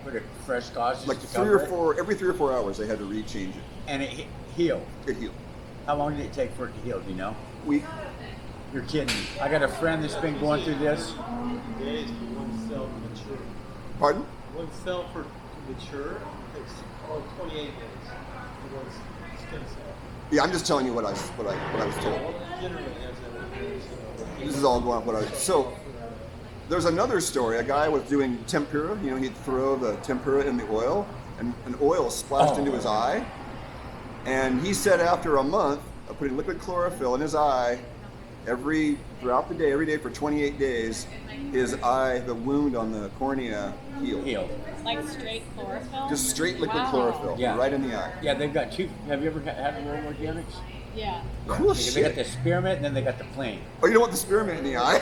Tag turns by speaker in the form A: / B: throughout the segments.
A: Put a fresh gauze
B: Like
A: to
B: three
A: cover
B: or
A: it,
B: four, every 3 or 4 hours, they had to rechange it.
A: and it healed.
B: It healed.
A: How long did it take for it to heal? Do you know?
B: Week.
A: You're kidding me. I got a friend that's been going through this.
C: Days for one cell to mature.
B: Pardon?
C: One cell to mature takes 28 days for one stem cell.
B: Yeah, I'm just telling you what I was told.
C: Generally has that.
B: This is all going off what I was. So there's another story. A guy was doing tempura. You know, he'd throw the tempura in the oil, and an oil splashed into his eye. And he said after a month of putting liquid chlorophyll in his eye, throughout the day, every day for 28 days, his eye, the wound on the cornea, healed.
D: Like straight chlorophyll?
B: Just straight liquid
D: Wow.
B: chlorophyll,
A: Yeah.
B: right in the eye.
A: Yeah, they've got two. Have you ever had the World War gimmicks?
D: Yeah.
B: Cool
A: They got
B: shit.
A: the spearmint, and then they got the plane.
B: Oh, you don't want the spearmint in the eye?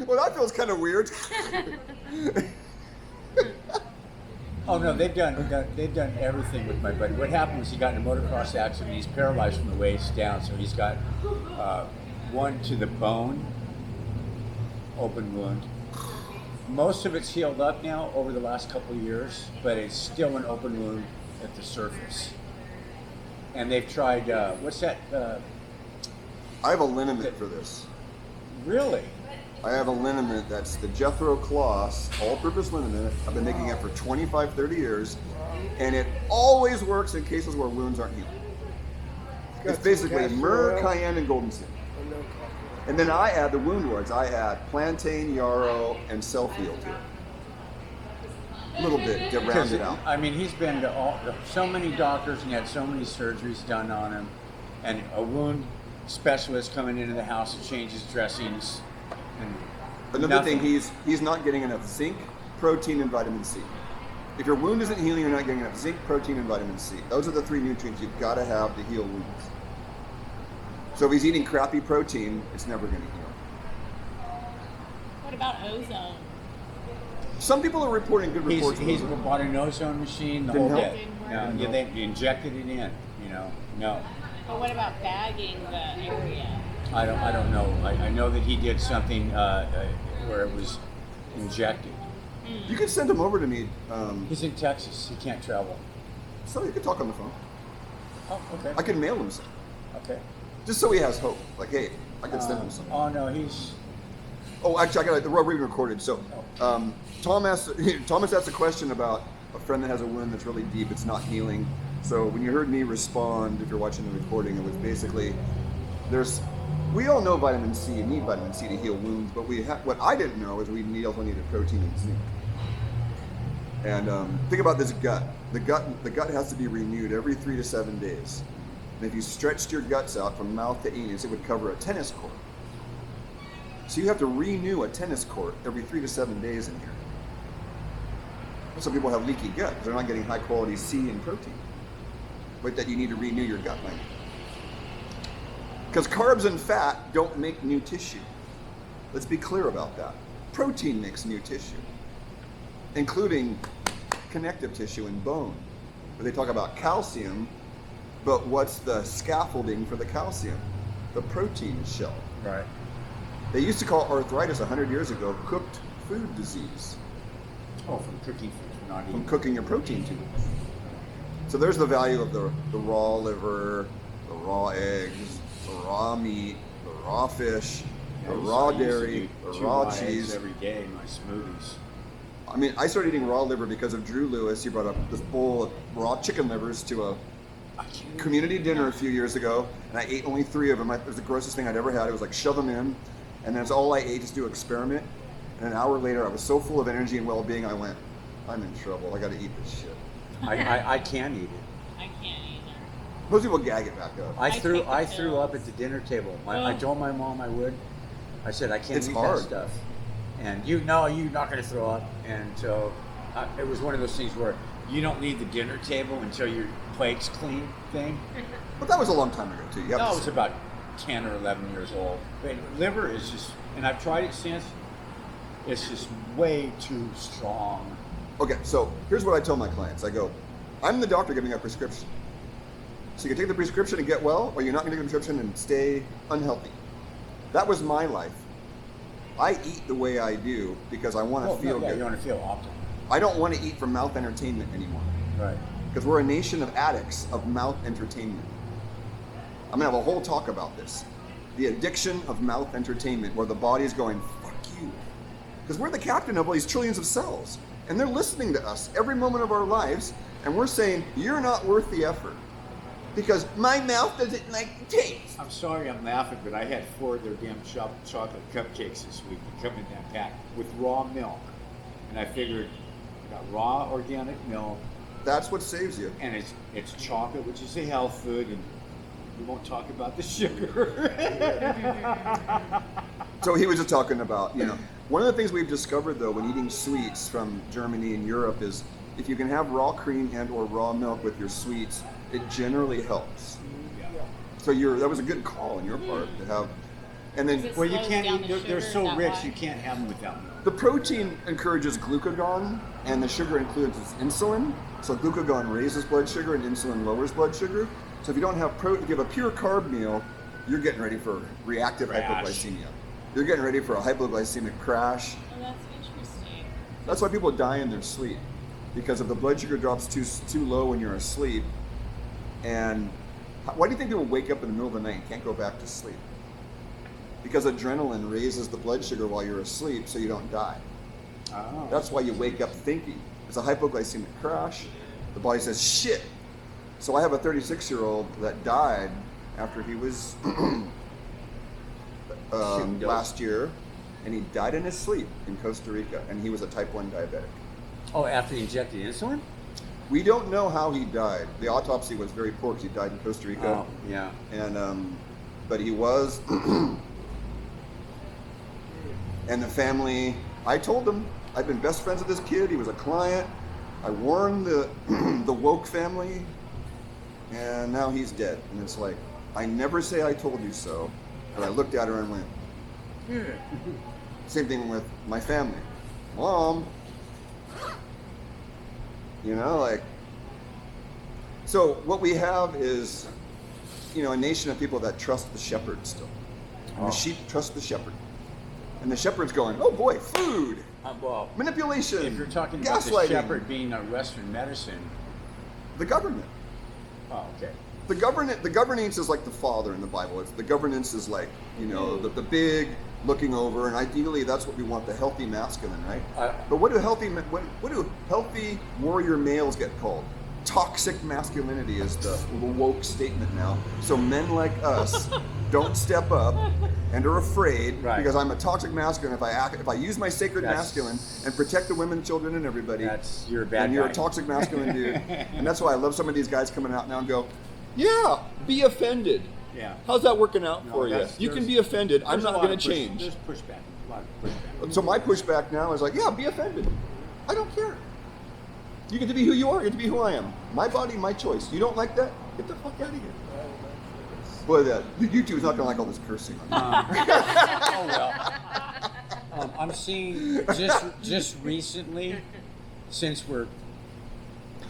B: Well, that feels kind of weird.
A: Oh no, they've done everything with my buddy. What happened was he got in a motocross accident. He's paralyzed from the waist down, so he's got one to the bone, open wound. Most of it's healed up now over the last couple of years, but it's still an open wound at the surface. And they've tried what's that?
B: I have a liniment for this.
A: Really?
B: I have a liniment that's the Jethro Kloss all-purpose liniment. I've been making it for 25, 30 years, and it always works in cases where wounds aren't healed. It's basically myrrh, cayenne, and golden seal. And then I add the wound words. I add plantain, yarrow, and self-heal to it. A little bit to round it out.
A: I mean, he's been to so many doctors and had so many surgeries done on him, and a wound specialist coming into the house to change his dressings. And
B: Another thing,
A: nothing.
B: he's not getting enough zinc, protein, and vitamin C. If your wound isn't healing, you're not getting enough zinc, protein, and vitamin C. Those are the 3 nutrients you've got to have to heal wounds. So if he's eating crappy protein, it's never going to heal.
D: What about ozone?
B: Some people are reporting good reports.
A: He's
B: of those.
A: bought an ozone machine the
B: Didn't
A: whole
B: help?
A: day.
D: Didn't
A: No,
D: work?
A: yeah, they injected it in. You know, no,
D: But what about bagging the area?
A: I don't know. I know that he did something where it was injected.
B: You can send him over to me,
A: He's in Texas. He can't travel.
B: so you can talk on the phone.
A: Oh, okay.
B: I can mail him some,
A: Okay.
B: just so he has hope. Like, hey, I can send him some.
A: Oh no, he's.
B: Oh, actually, we're being recorded. So, Thomas asked a question about a friend that has a wound that's really deep. It's not healing. So when you heard me respond, if you're watching the recording, it was basically we all know vitamin C. You need vitamin C to heal wounds, but what I didn't know is we also needed protein and zinc. And think about this gut. The gut has to be renewed every 3 to 7 days. And if you stretched your guts out from mouth to anus, it would cover a tennis court. So you have to renew a tennis court every 3 to 7 days in here. Some people have leaky gut because they're not getting high quality C and protein. But that you need to renew your gut lining. Because carbs and fat don't make new tissue. Let's be clear about that. Protein makes new tissue, including connective tissue and bone. Where they talk about calcium, but what's the scaffolding for the calcium? The protein shell.
A: Right.
B: They used to call arthritis 100 years ago cooked food disease,
A: Oh, from cooking food, from not
B: from
A: eating.
B: cooking your protein too much. So there's the value of the raw liver, the raw eggs, the raw meat, the raw fish, the raw
A: I used to
B: dairy,
A: do
B: the
A: 2
B: raw
A: raw eggs
B: cheese.
A: every day in my smoothies.
B: I mean, I started eating raw liver because of Drew Lewis. He brought up this bowl of raw chicken livers to a community dinner a few years ago, and I ate only 3 of them. It was the grossest thing I'd ever had. It was like shove them in, and that's all I ate, just do experiment. And an hour later, I was so full of energy and well-being, I went, I'm in trouble. I got to eat this shit.
A: I can't eat it.
D: I can't either.
B: Most people gag it back up.
A: I
D: take
A: threw
D: the
A: threw up
D: pills.
A: at the dinner table. I told my mom I would. I said I can't
B: It's
A: eat
B: hard.
A: that stuff. And you're not going to throw up. And so it was one of those things where you don't leave the dinner table until your plate's clean thing.
B: But that was a long time ago, too. You have
A: No,
B: to
A: I was about 10 or 11 years old. But liver is just, and I've tried it since. It's just way too strong.
B: Okay, so here's what I tell my clients. I go, I'm the doctor giving a prescription. So you can take the prescription and get well, or you're not going to take the prescription and stay unhealthy. That was my life I eat the way I do because I want to feel good.
A: You want to feel optimal.
B: I don't want to eat for mouth entertainment anymore.
A: Right.
B: Because we're a nation of addicts of mouth entertainment. I'm going to have a whole talk about this. The addiction of mouth entertainment, where the body is going, fuck you. Because we're the captain of all these trillions of cells. And they're listening to us every moment of our lives. And we're saying, you're not worth the effort. Because my mouth doesn't like taste.
A: I'm sorry I'm laughing, but I had 4 of their damn chocolate cupcakes this week that come in that pack with raw milk. And I figured, I got raw organic milk.
B: That's what saves you.
A: And it's chocolate, which is a health food, and we won't talk about the sugar.
B: So he was just talking about, one of the things we've discovered though when eating sweets from Germany and Europe is if you can have raw cream and or raw milk with your sweets, it generally helps. So that was a good call on your part to have, and then
D: It
A: Well, you
D: slows
A: can't
D: down
A: eat.
D: the
A: They're
D: sugar,
A: so
D: is that
A: rich,
D: why?
A: you can't have them without milk.
B: the protein encourages glucagon and the sugar includes insulin. So glucagon raises blood sugar and insulin lowers blood sugar. So if you don't have protein, if you have a pure carb meal, you're getting ready for reactive
A: Crash.
B: hypoglycemia. You're getting ready for a hypoglycemic crash.
D: Oh, that's interesting.
B: That's why people die in their sleep, because if the blood sugar drops too low when you're asleep. And why do you think people wake up in the middle of the night and can't go back to sleep? Because adrenaline raises the blood sugar while you're asleep, so you don't die.
A: Oh.
B: That's why you wake up thinking. It's a hypoglycemic crash. The body says, shit. So I have a 36-year-old that died after he was last year, and he died in his sleep in Costa Rica, and he was a type 1 diabetic.
A: Oh, after he injected insulin?
B: We don't know how he died. The autopsy was very poor because he died in Costa Rica.
A: Oh, yeah.
B: And but he was and the family, I told them I've been best friends with this kid. He was a client. I warned the the woke family, and now he's dead. And it's like, I never say I told you so, but I looked at her and went, same thing with my family. Mom, so what we have is, a nation of people that trust the shepherd still. And the sheep trust the shepherd. And the shepherd's going, oh boy, food,
A: Well,
B: manipulation,
A: if you're talking about the
B: gaslighting.
A: shepherd being a Western medicine,
B: The government.
A: oh, okay.
B: The governance is like the father in the Bible. The governance is like, the big looking over, and ideally that's what we want, the healthy masculine, right? But what do healthy warrior males get called? Toxic masculinity is the woke statement now. So men like us don't step up and are afraid because I'm a toxic masculine. If I use my sacred masculine and protect the women, children, and everybody,
A: You're a bad
B: and you're
A: guy.
B: a toxic masculine dude. And that's why I love some of these guys coming out now and go, yeah, be offended.
A: Yeah.
B: How's that working out
A: No,
B: for you?
A: that's-
B: You can
A: there's-
B: be offended. I'm
A: There's a
B: not
A: lot
B: going
A: of
B: to
A: push-
B: change.
A: There's pushback. A lot of pushback.
B: So my pushback now is like, yeah, be offended. I don't care. You get to be who you are. You get to be who I am. My body, my choice. You don't like that? Get the fuck out of here. Boy, YouTube is not going to like all this cursing.
A: Oh well. I'm seeing just recently, since we're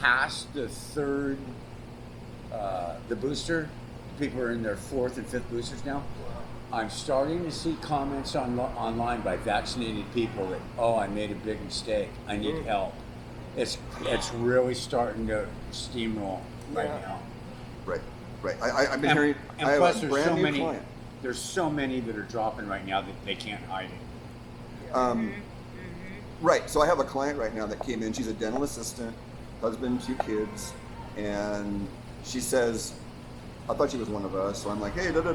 A: past the third, the booster, people are in their 4th and 5th boosters now. I'm starting to see comments online by vaccinated people that, I made a big mistake. I need help. It's really starting to steamroll right now.
B: Right. I've been hearing.
A: And
B: I have
A: plus,
B: a
A: there's
B: brand
A: so
B: new
A: many.
B: client.
A: There's so many that are dropping right now that they can't hide it.
B: Right. So I have a client right now that came in. She's a dental assistant, husband, 2 kids, and she says, "I thought she was one of us." So I'm like, "Hey, those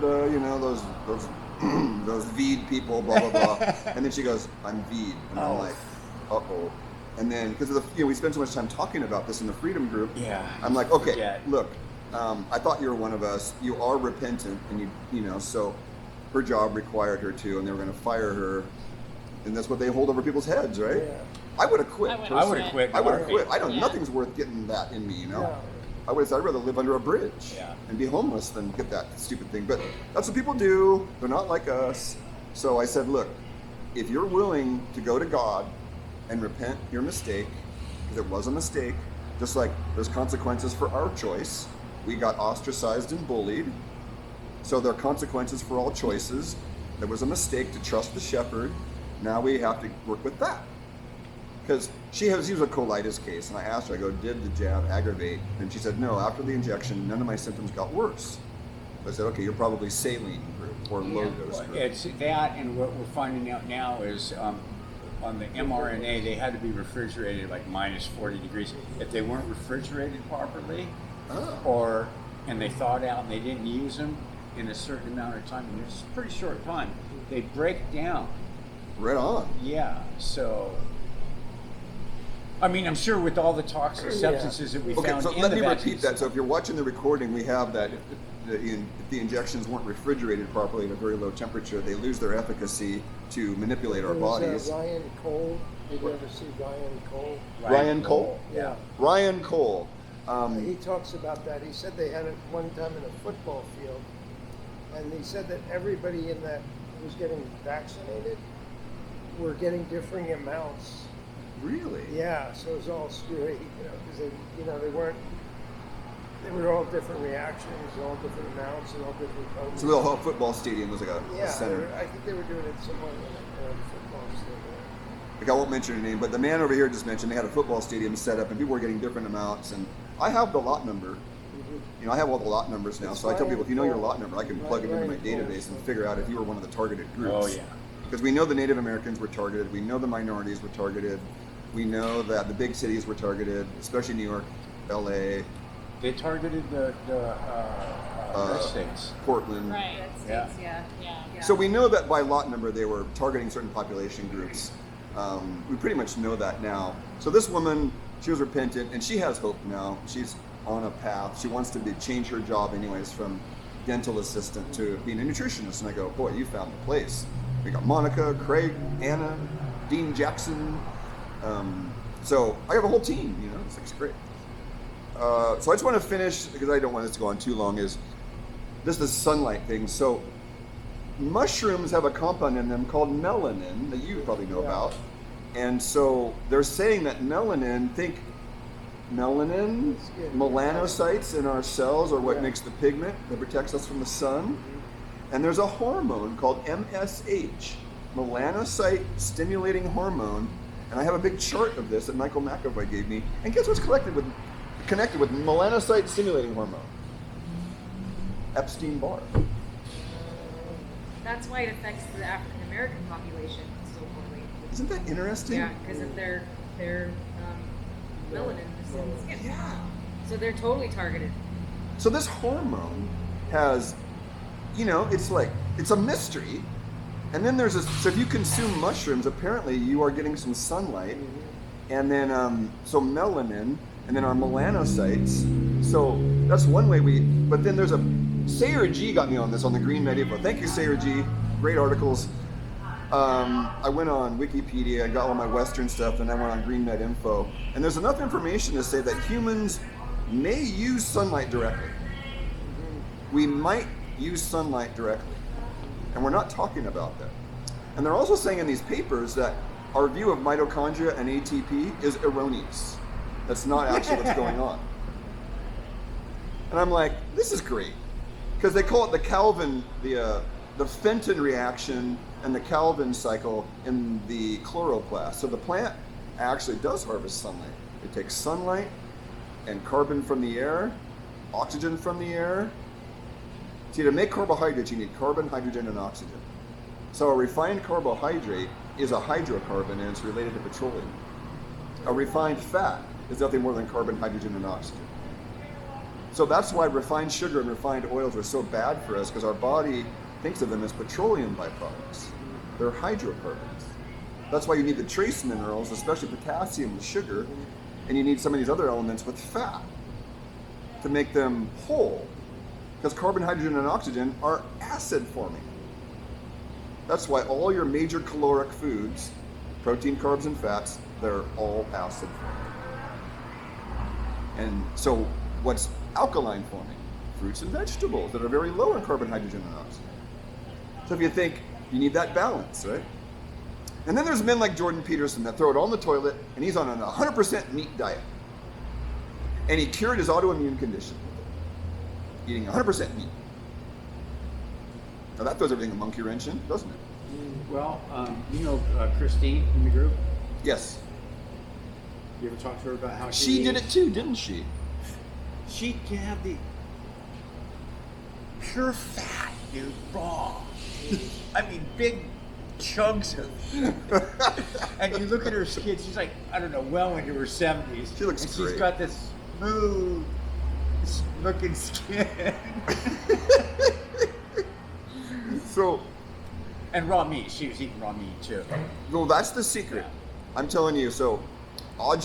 B: those VED people, blah blah blah." And then she goes, "I'm VED," and I'm like, "Uh-oh." And then because of the we spend so much time talking about this in the Freedom Group, I'm like, "Okay,
A: forget.
B: look, I thought you were one of us. You are repentant, and so her job required her to, and they were going to fire her." And that's what they hold over people's heads, right? Yeah. I would have quit.
A: I would have quit.
B: I would have quit. I don't.
D: Yeah.
B: Nothing's worth getting that in me, I would say I'd rather live under a bridge and be homeless than get that stupid thing. But that's what people do. They're not like us. So I said, look, if you're willing to go to God and repent your mistake, because it was a mistake, just like there's consequences for our choice. We got ostracized and bullied. So there are consequences for all choices. There was a mistake to trust the shepherd. Now we have to work with that. Because she was a colitis case, and I asked her, I go, did the jab aggravate? And she said, no, after the injection, none of my symptoms got worse. So I said, okay, you're probably saline group or low dose group.
A: It's that, and what we're finding out now is on the mRNA, they had to be refrigerated like minus 40 degrees. If they weren't refrigerated properly, and they thawed out and they didn't use them in a certain amount of time, and it's a pretty short time, they break down.
B: Right on.
A: Yeah, so I mean, I'm sure with all the toxic substances that we
B: Okay,
A: found
B: so
A: in
B: let
A: the
B: me repeat
A: vaccines.
B: that. So if you're watching the recording, we have that if the injections weren't refrigerated properly at a very low temperature, they lose their efficacy to manipulate our
E: There was,
B: bodies.
E: Ryan Cole. Did you ever see Ryan Cole?
B: Ryan Cole?
E: Yeah.
B: Ryan Cole.
E: He talks about that. He said they had it one time in a football field, and he said that everybody in that who was getting vaccinated were getting differing amounts.
B: Really?
E: Yeah, so it was all screwy, because they were all different reactions, all different amounts, and all different potencies.
B: So the whole football stadium was like a
E: Yeah,
B: center.
E: I think they were doing it somewhere in a football stadium.
B: Like I won't mention your name, but the man over here just mentioned they had a football stadium set up and people were getting different amounts. And I have the lot number. I have all the lot numbers now.
E: It's
B: So I tell
E: Ryan
B: people, if you know your
E: Cole.
B: lot number, I can plug it into my
E: Ryan Cole.
B: database and figure out if you were one of the targeted groups.
A: Oh yeah.
B: Because we know the Native Americans were targeted. We know the minorities were targeted. We know that the big cities were targeted, especially New York, LA,
A: They targeted the red states.
B: Portland.
D: Right.
A: Yeah.
D: Yeah.
B: So we know that by lot number they were targeting certain population groups. We pretty much know that now. So this woman, she was repentant and she has hope now. She's on a path. She wants to change her job anyways from dental assistant to being a nutritionist. And I go, boy, you found the place. We got Monica, Craig, Anna, Dean Jackson. So I have a whole team, it's great. So I just want to finish, because I don't want this to go on too long, is just the sunlight thing. So mushrooms have a compound in them called melanin that you probably know about. And so they're saying that melanin, melanocytes in our cells are what makes the pigment that protects us from the sun. And there's a hormone called MSH, melanocyte stimulating hormone. And I have a big chart of this that Michael McAvoy gave me. And guess what's connected with melanocyte stimulating hormone? Epstein-Barr.
F: That's why it affects the African American population so poorly.
B: Isn't that interesting?
F: Yeah, because of their melanin is in the skin.
B: Yeah.
F: So they're totally targeted.
B: So this hormone has, it's a mystery. And then so if you consume mushrooms, apparently you are getting some sunlight. And then, so melanin, and then our melanocytes. So that's one way but then there's Sayer G got me on this on the Green Med Info. Thank you, Sayer G. Great articles. I went on Wikipedia, I got all my Western stuff, and I went on Green Med Info. And there's enough information to say that humans may use sunlight directly. We might use sunlight directly. And we're not talking about that. And they're also saying in these papers that our view of mitochondria and ATP is erroneous. That's not actually what's going on. And I'm like, this is great. Because they call it the Calvin, the Fenton reaction and the Calvin cycle in the chloroplast. So the plant actually does harvest sunlight. It takes sunlight and carbon from the air, oxygen from the air. See, to make carbohydrates, you need carbon, hydrogen, and oxygen. So a refined carbohydrate is a hydrocarbon and it's related to petroleum. A refined fat is nothing more than carbon, hydrogen, and oxygen. So that's why refined sugar and refined oils are so bad for us, because our body thinks of them as petroleum byproducts. They're hydrocarbons. That's why you need the trace minerals, especially potassium with sugar, and you need some of these other elements with fat to make them whole. Because carbon, hydrogen, and oxygen are acid forming. That's why all your major caloric foods, protein, carbs, and fats, they're all acid forming. And so what's alkaline forming? Fruits and vegetables that are very low in carbon, hydrogen, and oxygen. So if you think, you need that balance, right? And then there's men like Jordan Peterson that throw it all in the toilet, and he's on a 100% meat diet. And he cured his autoimmune condition with it, eating 100% meat. Now that throws everything a monkey wrench in, doesn't it?
A: Well, you know Christine in the group.
B: Yes.
A: You ever talk to her about how
B: She did it too, didn't she?
A: She can have the pure fat, dude, raw. I mean, big chunks of. And you look at her skin; she's like, I don't know, well into her 70s.
B: She looks
A: and
B: great.
A: She's got this smooth looking skin.
B: So,
A: And raw meat. She was eating raw meat too.
B: well, that's the secret. I'm telling you. So, Audrey